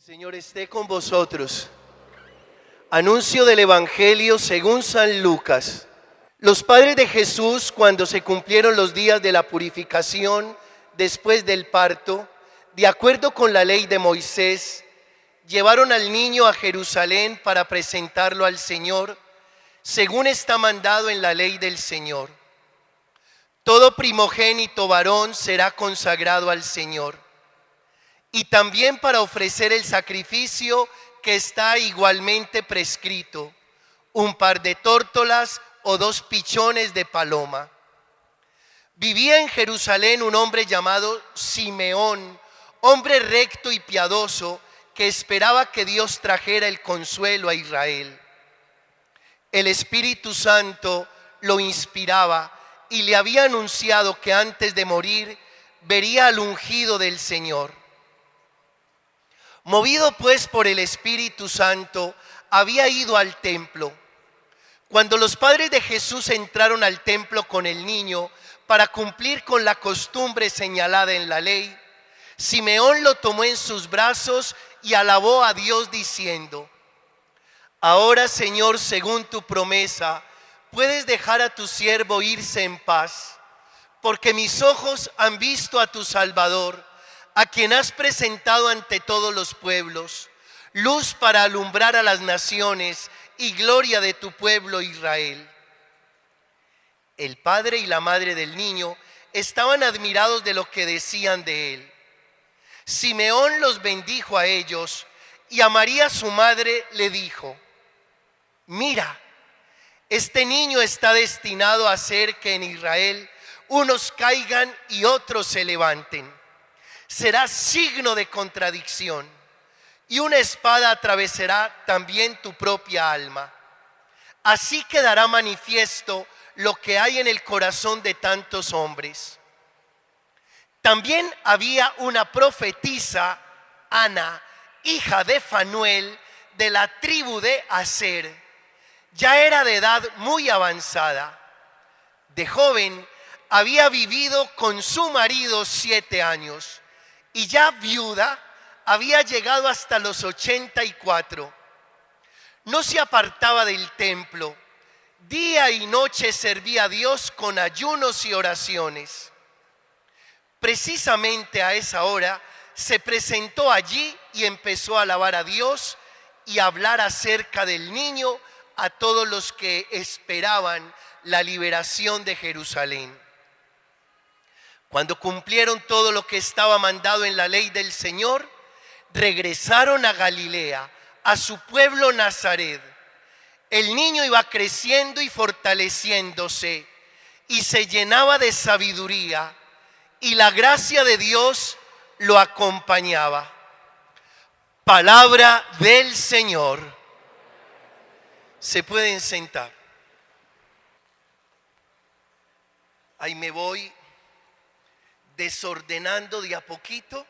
Señor esté con vosotros. Anuncio del Evangelio según San Lucas. Los padres de Jesús, cuando se cumplieron los días de la purificación después del parto, de acuerdo con la ley de Moisés, llevaron al niño a Jerusalén para presentarlo al Señor, según está mandado en la ley del Señor. Todo primogénito varón será consagrado al Señor. Y también para ofrecer el sacrificio que está igualmente prescrito, un par de tórtolas o 2 pichones de paloma. Vivía en Jerusalén un hombre llamado Simeón, hombre recto y piadoso, que esperaba que Dios trajera el consuelo a Israel. El Espíritu Santo lo inspiraba y le había anunciado que antes de morir vería al ungido del Señor. Movido pues por el Espíritu Santo, había ido al templo. Cuando los padres de Jesús entraron al templo con el niño para cumplir con la costumbre señalada en la ley, Simeón lo tomó en sus brazos y alabó a Dios diciendo: Ahora, Señor, según tu promesa, puedes dejar a tu siervo irse en paz, porque mis ojos han visto a tu Salvador, a quien has presentado ante todos los pueblos, luz para alumbrar a las naciones y gloria de tu pueblo Israel. El padre y la madre del niño estaban admirados de lo que decían de él. Simeón los bendijo a ellos y a María su madre le dijo: Mira, este niño está destinado a hacer que en Israel unos caigan y otros se levanten. Será signo de contradicción, y una espada atravesará también tu propia alma. Así quedará manifiesto lo que hay en el corazón de tantos hombres. También había una profetisa, Ana, hija de Fanuel, de la tribu de Aser. Ya era de edad muy avanzada. De joven había vivido con su marido 7 años. Y ya viuda, había llegado hasta los 84. No se apartaba del templo. Día y noche servía a Dios con ayunos y oraciones. Precisamente a esa hora se presentó allí y empezó a alabar a Dios y a hablar acerca del niño a todos los que esperaban la liberación de Jerusalén. Cuando cumplieron todo lo que estaba mandado en la ley del Señor, regresaron a Galilea, a su pueblo Nazaret. El niño iba creciendo y fortaleciéndose, y se llenaba de sabiduría, y la gracia de Dios lo acompañaba. Palabra del Señor. Se pueden sentar. Ahí me voy desordenando de a poquito.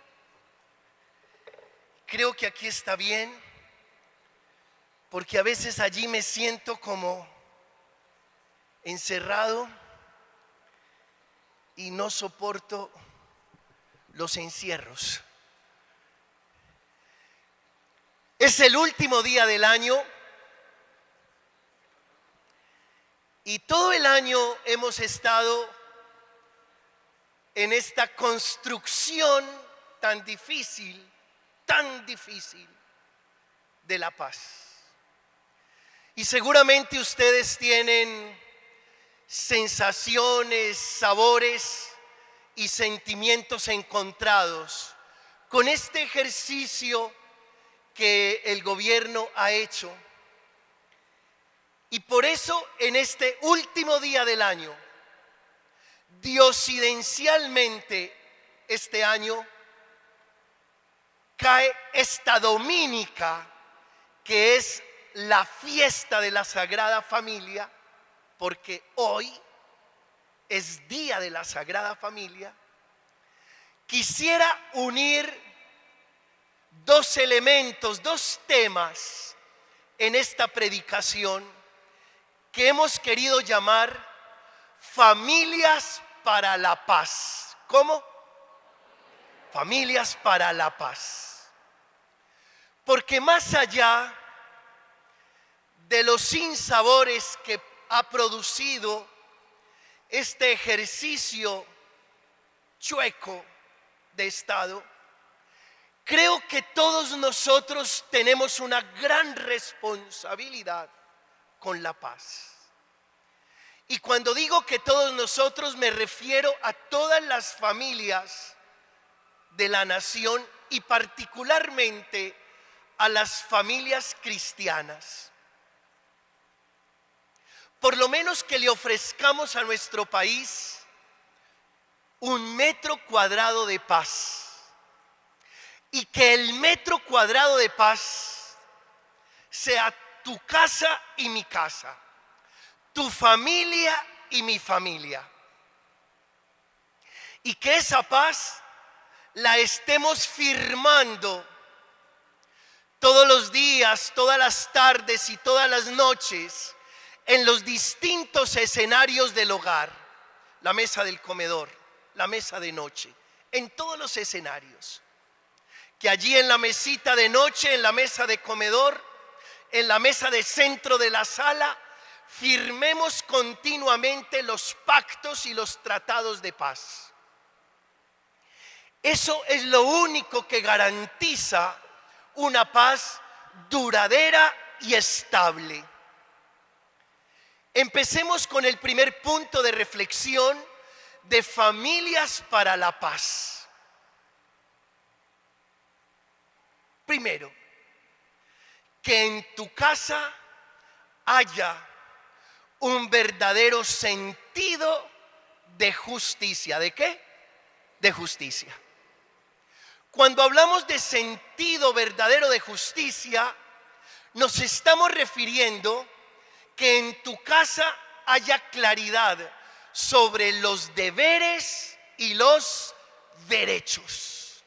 Creo que aquí está bien, porque a veces allí me siento como encerrado y no soporto los encierros. Es el último día del año y todo el año hemos estado en esta construcción tan difícil de la paz. Y seguramente ustedes tienen sensaciones, sabores y sentimientos encontrados con este ejercicio que el gobierno ha hecho. Y por eso en este último día del año, diosidencialmente este año, cae esta dominica que es la fiesta de la Sagrada Familia, porque hoy es día de la Sagrada Familia. Quisiera unir 2 elementos, 2 temas en esta predicación que hemos querido llamar familias para la paz. ¿Cómo? Familias para la paz. Porque más allá de los sinsabores que ha producido este ejercicio chueco de Estado, creo que todos nosotros tenemos una gran responsabilidad con la paz. Y cuando digo que todos nosotros, me refiero a todas las familias de la nación y particularmente a las familias cristianas. Por lo menos que le ofrezcamos a nuestro país 1 metro cuadrado de paz. Y que el metro cuadrado de paz sea tu casa y mi casa, tu familia y mi familia. Y que esa paz la estemos firmando todos los días, todas las tardes y todas las noches en los distintos escenarios del hogar, la mesa del comedor, la mesa de noche, en todos los escenarios. Que allí en la mesita de noche, en la mesa de comedor, en la mesa de centro de la sala, firmemos continuamente los pactos y los tratados de paz. Eso es lo único que garantiza una paz duradera y estable. Empecemos con el primer punto de reflexión de Familias para la Paz. Primero, que en tu casa haya un verdadero sentido de justicia. ¿De qué? De justicia. Cuando hablamos de sentido verdadero de justicia, nos estamos refiriendo que en tu casa haya claridad sobre los deberes y los derechos.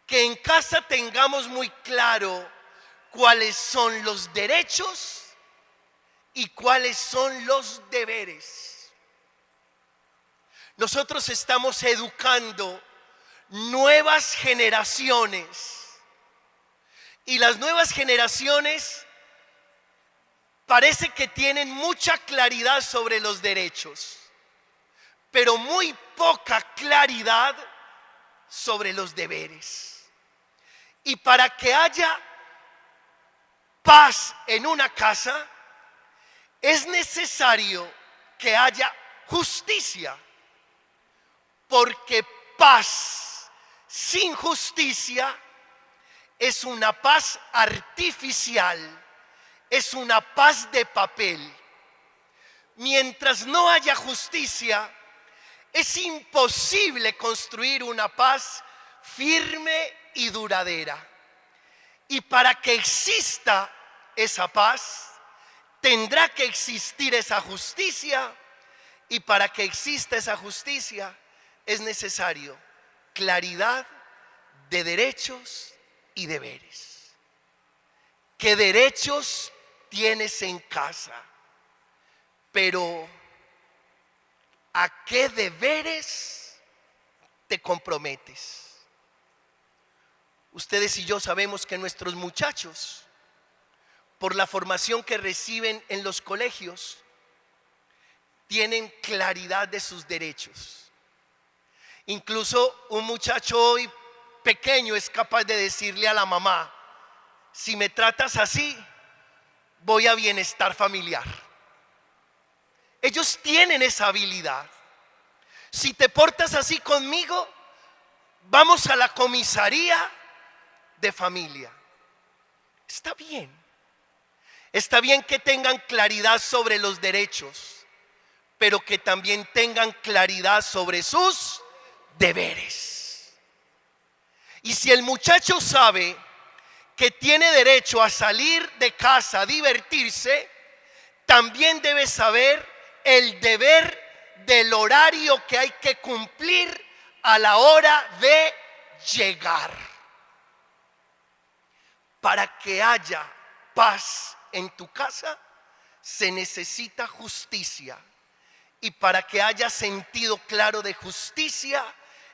Que en casa tengamos muy claro cuáles son los derechos y cuáles son los deberes. Nosotros estamos educando nuevas generaciones y las nuevas generaciones parece que tienen mucha claridad sobre los derechos, pero muy poca claridad sobre los deberes. Y para que haya paz en una casa, es necesario que haya justicia, porque paz sin justicia es una paz artificial. Es una paz de papel. Mientras no haya justicia, es imposible construir una paz firme y duradera. Y para que exista esa paz, tendrá que existir esa justicia. Y para que exista esa justicia, es necesario claridad de derechos y deberes. ¿Qué derechos tienes en casa? Pero ¿a qué deberes te comprometes? Ustedes y yo sabemos que nuestros muchachos, por la formación que reciben en los colegios, tienen claridad de sus derechos. Incluso un muchacho hoy pequeño es capaz de decirle a la mamá: si me tratas así, voy a bienestar familiar. Ellos tienen esa habilidad. Si te portas así conmigo, vamos a la comisaría de familia. Está bien. Está bien que tengan claridad sobre los derechos, pero que también tengan claridad sobre sus deberes. Y si el muchacho sabe que tiene derecho a salir de casa, a divertirse, también debe saber el deber del horario que hay que cumplir a la hora de llegar. Para que haya paz en tu casa, se necesita justicia. Y para que haya sentido claro de justicia,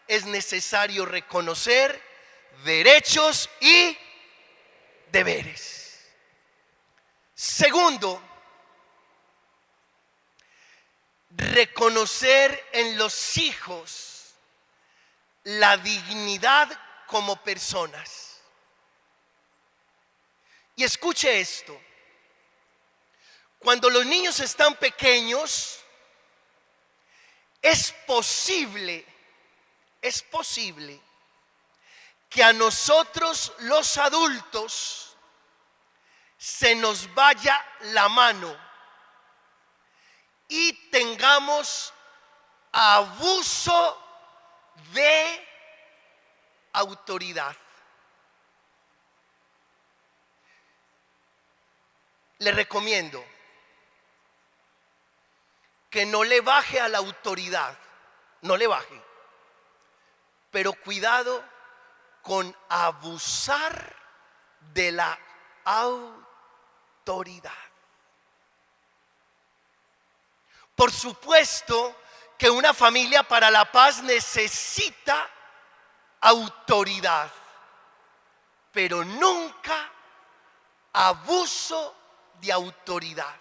es necesario reconocer derechos y deberes. Segundo, reconocer en los hijos la dignidad como personas. Y escuche esto: cuando los niños están pequeños, es posible que a nosotros los adultos se nos vaya la mano y tengamos abuso de autoridad. Le recomiendo que no le baje a la autoridad, no le baje, pero cuidado con abusar de la autoridad. Por supuesto que una familia para la paz necesita autoridad, pero nunca abuso de autoridad.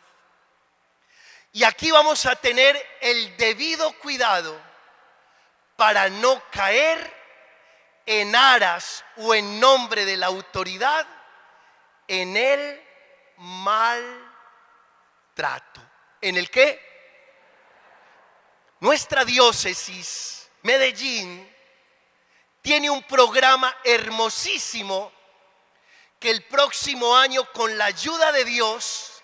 Y aquí vamos a tener el debido cuidado para no caer en aras o en nombre de la autoridad en el maltrato. ¿En el qué? Nuestra diócesis, Medellín, tiene un programa hermosísimo que el próximo año, con la ayuda de Dios,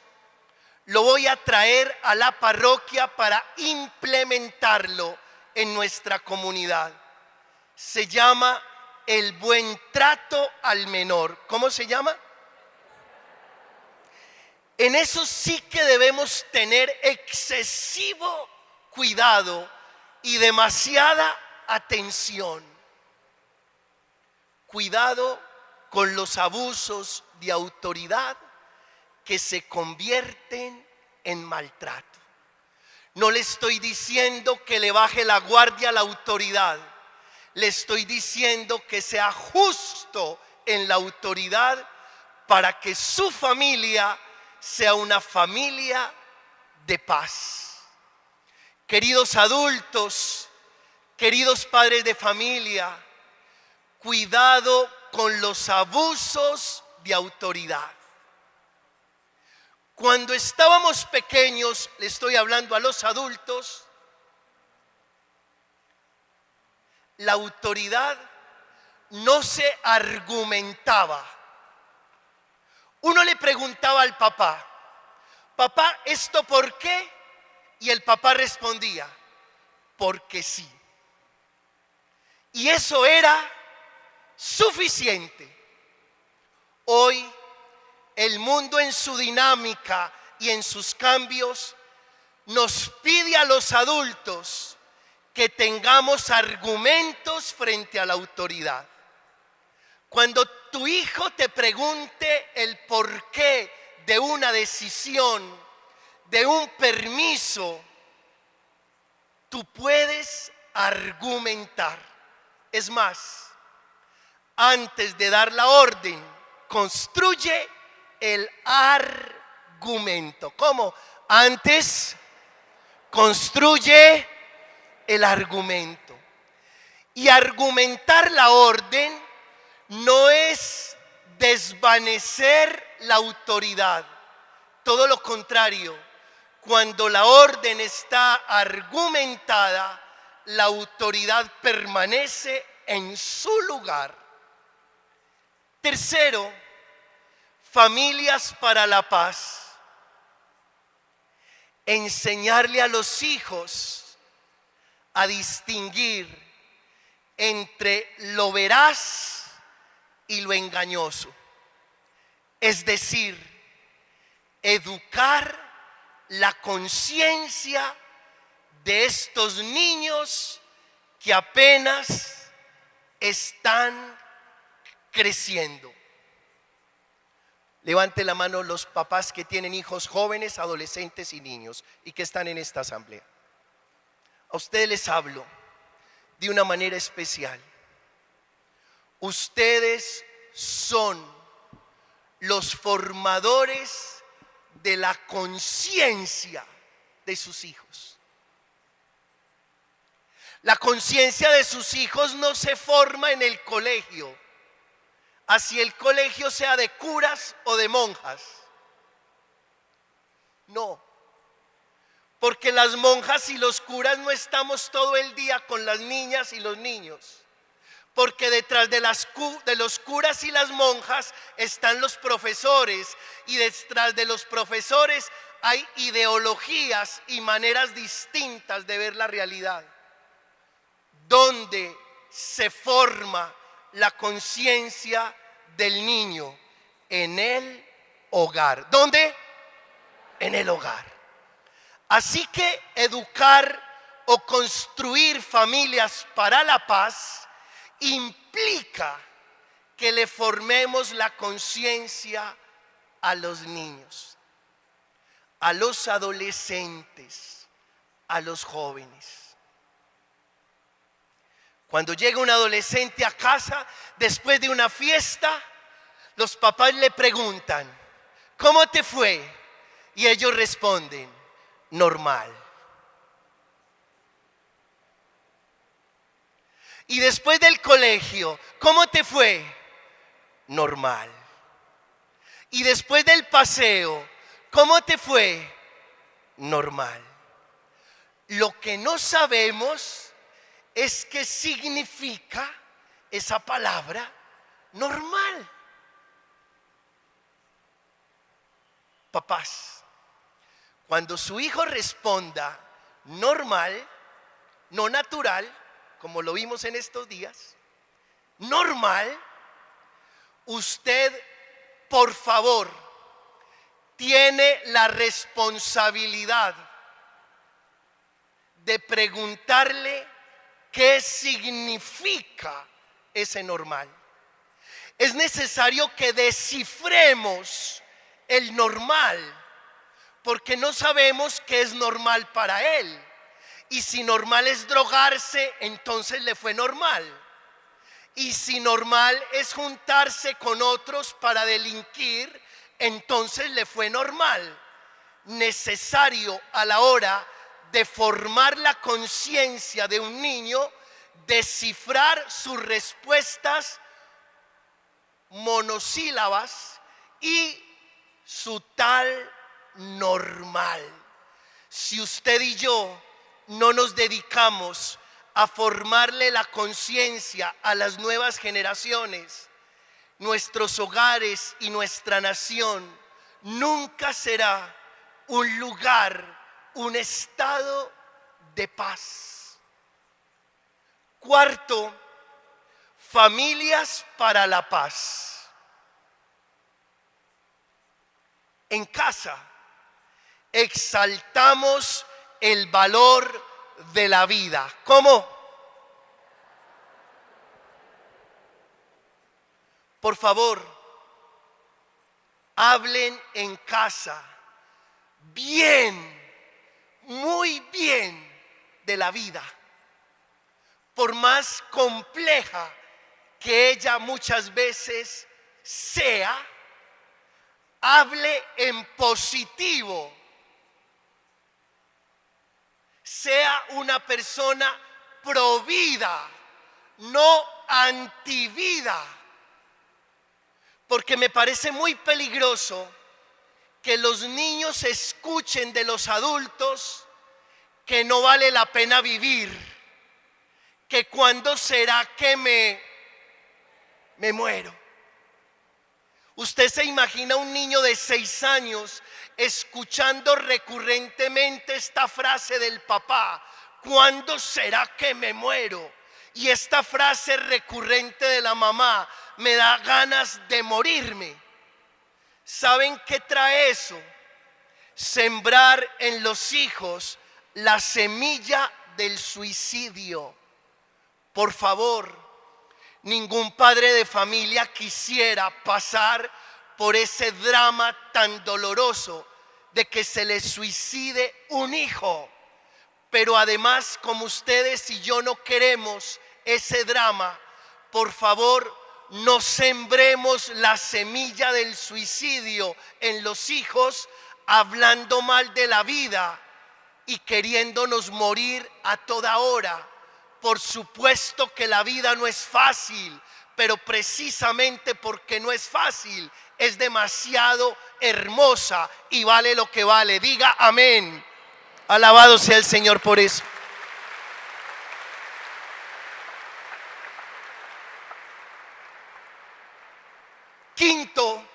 lo voy a traer a la parroquia para implementarlo en nuestra comunidad. Se llama el buen trato al menor. ¿Cómo se llama? En eso sí que debemos tener excesivo cuidado y demasiada atención. Cuidado con los abusos de autoridad que se convierten en maltrato. No le estoy diciendo que le baje la guardia a la autoridad. Le estoy diciendo que sea justo en la autoridad para que su familia sea una familia de paz. Queridos adultos, queridos padres de familia, cuidado con los abusos de autoridad. Cuando estábamos pequeños, le estoy hablando a los adultos, la autoridad no se argumentaba. Uno le preguntaba al papá, papá, ¿esto por qué? Y el papá respondía, porque sí. Y eso era suficiente. Hoy el mundo en su dinámica y en sus cambios nos pide a los adultos que tengamos argumentos frente a la autoridad. Cuando tu hijo te pregunte el porqué de una decisión, de un permiso, tú puedes argumentar. Es más, antes de dar la orden, construye el argumento. ¿Cómo? Antes construye el argumento. Y argumentar la orden no es desvanecer la autoridad. Todo lo contrario, cuando la orden está argumentada, la autoridad permanece en su lugar. Tercero, familias para la paz. Enseñarle a los hijos a distinguir entre lo veraz y lo engañoso. Es decir, educar la conciencia de estos niños que apenas están creciendo. Levante la mano los papás que tienen hijos jóvenes, adolescentes y niños y que están en esta asamblea. A ustedes les hablo de una manera especial. Ustedes son los formadores de la conciencia de sus hijos. La conciencia de sus hijos no se forma en el colegio, así el colegio sea de curas o de monjas. No, porque las monjas y los curas no estamos todo el día con las niñas y los niños. Porque detrás de los curas y las monjas están los profesores, y detrás de los profesores hay ideologías y maneras distintas de ver la realidad. Donde se forma la conciencia del niño en el hogar. ¿Dónde? En el hogar. Así que educar o construir familias para la paz implica que le formemos la conciencia a los niños, a los adolescentes, a los jóvenes. Cuando llega un adolescente a casa después de una fiesta, los papás le preguntan: ¿cómo te fue? Y ellos responden: normal. Y después del colegio, ¿cómo te fue? Normal. Y después del paseo, ¿cómo te fue? Normal. Lo que no sabemos es qué significa esa palabra normal. Papás, cuando su hijo responda normal, no natural, como lo vimos en estos días, normal, usted, por favor, tiene la responsabilidad de preguntarle qué significa ese normal. Es necesario que descifremos el normal, porque no sabemos qué es normal para él. Y si normal es drogarse, entonces le fue normal. Y si normal es juntarse con otros para delinquir, entonces le fue normal. Necesario a la hora de formar la conciencia de un niño, descifrar sus respuestas monosílabas y su tal normal. Si usted y yo no nos dedicamos a formarle la conciencia a las nuevas generaciones, nuestros hogares y nuestra nación nunca será un lugar, un estado de paz. Cuarto, familias para la paz. En casa exaltamos el valor de la vida. ¿Cómo? Por favor, hablen en casa bien, muy bien de la vida. Por más compleja que ella muchas veces sea, hable en positivo. Sea una persona provida, no antivida. Porque me parece muy peligroso que los niños escuchen de los adultos que no vale la pena vivir, que cuando será que me muero. Usted se imagina un niño de 6 años escuchando recurrentemente esta frase del papá: ¿cuándo será que me muero? Y esta frase recurrente de la mamá: me da ganas de morirme. ¿Saben qué trae eso? Sembrar en los hijos la semilla del suicidio. Por favor, ningún padre de familia quisiera pasar por ese drama tan doloroso de que se le suicide un hijo. Pero además, como ustedes y yo no queremos ese drama, por favor, no sembremos la semilla del suicidio en los hijos, hablando mal de la vida y queriéndonos morir a toda hora. Por supuesto que la vida no es fácil, pero precisamente porque no es fácil, es demasiado hermosa y vale lo que vale. Diga amén. Alabado sea el Señor por eso. Quinto,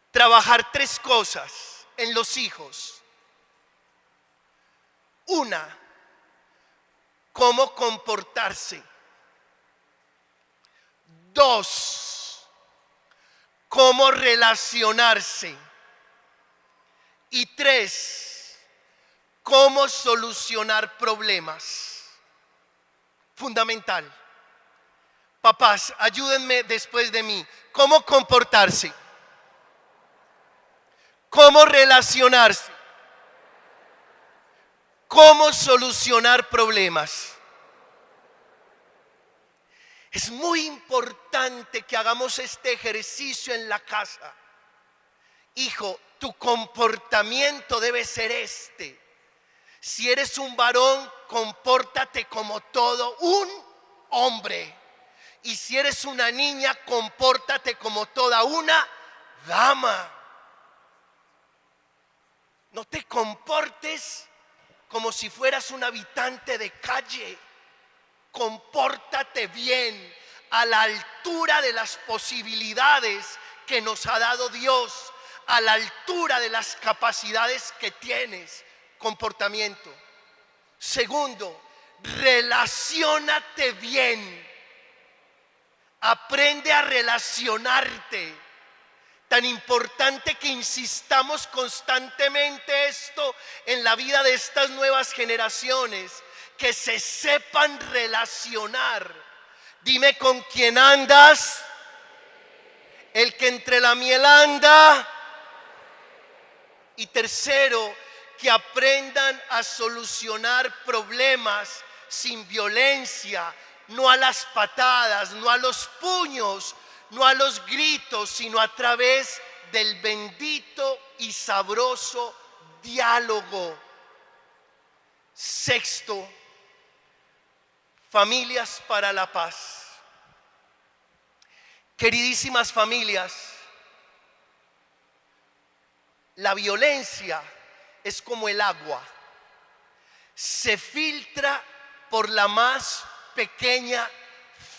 trabajar 3 cosas en los hijos. Una, cómo comportarse. 2, cómo relacionarse. Y 3, cómo solucionar problemas. Fundamental. Papás, ayúdenme después de mí. ¿Cómo comportarse? ¿Cómo relacionarse? ¿Cómo solucionar problemas? Es muy importante que hagamos este ejercicio en la casa. Hijo, tu comportamiento debe ser este. Si eres un varón, compórtate como todo un hombre. Y si eres una niña, compórtate como toda una dama. No te comportes como si fueras un habitante de calle. Compórtate bien, a la altura de las posibilidades que nos ha dado Dios, a la altura de las capacidades que tienes. Comportamiento. Segundo, relaciónate bien. Aprende a relacionarte. Tan importante que insistamos constantemente esto en la vida de estas nuevas generaciones, que se sepan relacionar. Dime con quién andas. El que entre la miel anda. Y tercero, que aprendan a solucionar problemas sin violencia, no a las patadas, no a los puños, no a los gritos, sino a través del bendito y sabroso diálogo. Sexto, familias para la paz. Queridísimas familias, la violencia es como el agua, se filtra por la más pequeña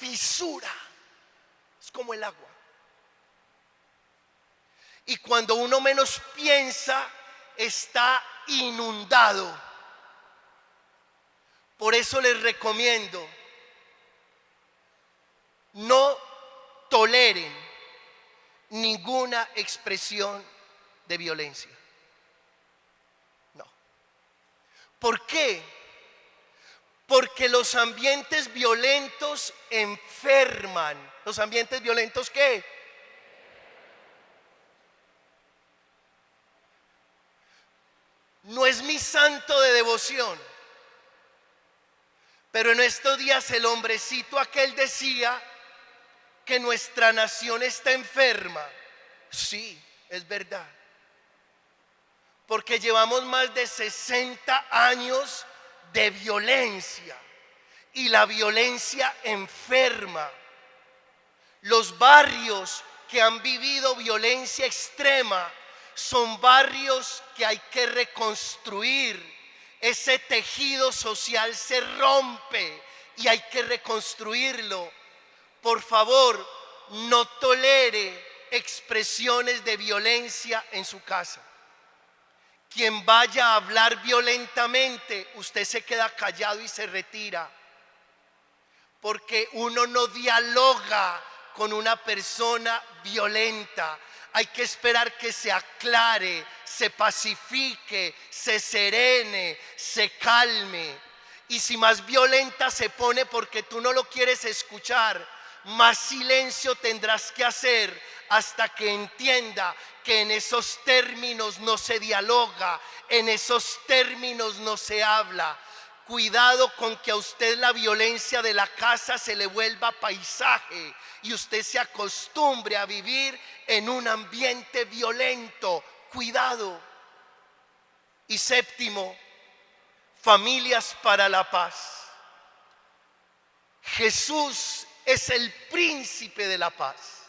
fisura. Es como el agua. Y cuando uno menos piensa, está inundado. Por eso les recomiendo, no toleren ninguna expresión de violencia. ¿Por qué? Porque los ambientes violentos enferman. ¿Los ambientes violentos qué? No es mi santo de devoción, pero en estos días el hombrecito aquel decía que nuestra nación está enferma. Sí, es verdad. Porque llevamos más de 60 años de violencia y la violencia enferma. Los barrios que han vivido violencia extrema son barrios que hay que reconstruir. Ese tejido social se rompe y hay que reconstruirlo. Por favor, no tolere expresiones de violencia en su casa. Quien vaya a hablar violentamente, usted se queda callado y se retira. Porque uno no dialoga con una persona violenta. Hay que esperar que se aclare, se pacifique, se serene, se calme. Y si más violenta se pone porque tú no lo quieres escuchar, más silencio tendrás que hacer hasta que entienda que en esos términos no se dialoga, en esos términos no se habla. Cuidado con que a usted la violencia de la casa se le vuelva paisaje y usted se acostumbre a vivir en un ambiente violento. Cuidado. Y séptimo, familias para la paz. Jesús es el príncipe de la paz.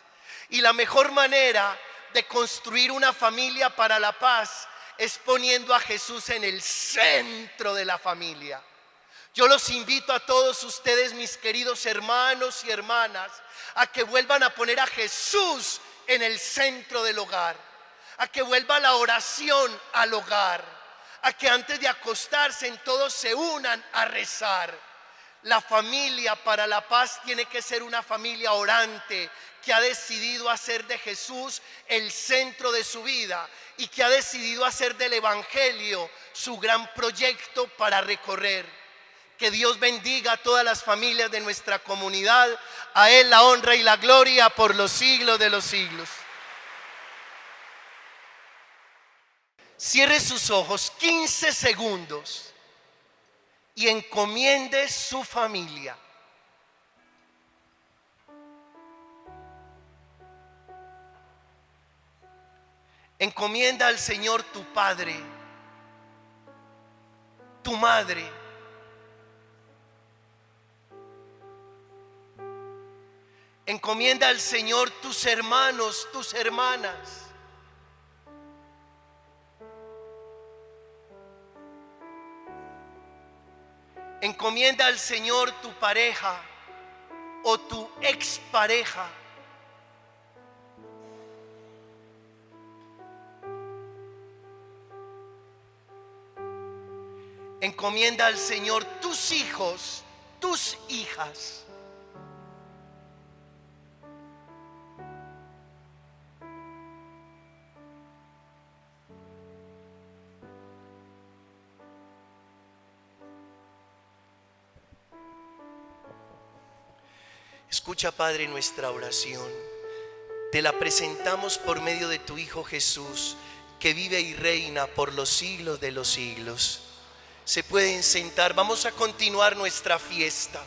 Y la mejor manera de construir una familia para la paz es poniendo a Jesús en el centro de la familia. Yo los invito a todos ustedes, mis queridos hermanos y hermanas, a que vuelvan a poner a Jesús en el centro del hogar, a que vuelva la oración al hogar, a que antes de acostarse todos se unan a rezar. La familia para la paz tiene que ser una familia orante, que ha decidido hacer de Jesús el centro de su vida y que ha decidido hacer del Evangelio su gran proyecto para recorrer. Que Dios bendiga a todas las familias de nuestra comunidad. A Él la honra y la gloria por los siglos de los siglos. Cierre sus ojos 15 segundos y encomiende su familia. Encomienda al Señor tu padre, tu madre. Encomienda al Señor tus hermanos, tus hermanas. Encomienda al Señor tu pareja o tu expareja. Encomienda al Señor tus hijos, tus hijas. Escucha, Padre, nuestra oración. Te la presentamos por medio de tu Hijo Jesús, que vive y reina por los siglos de los siglos. Se pueden sentar, vamos a continuar nuestra fiesta.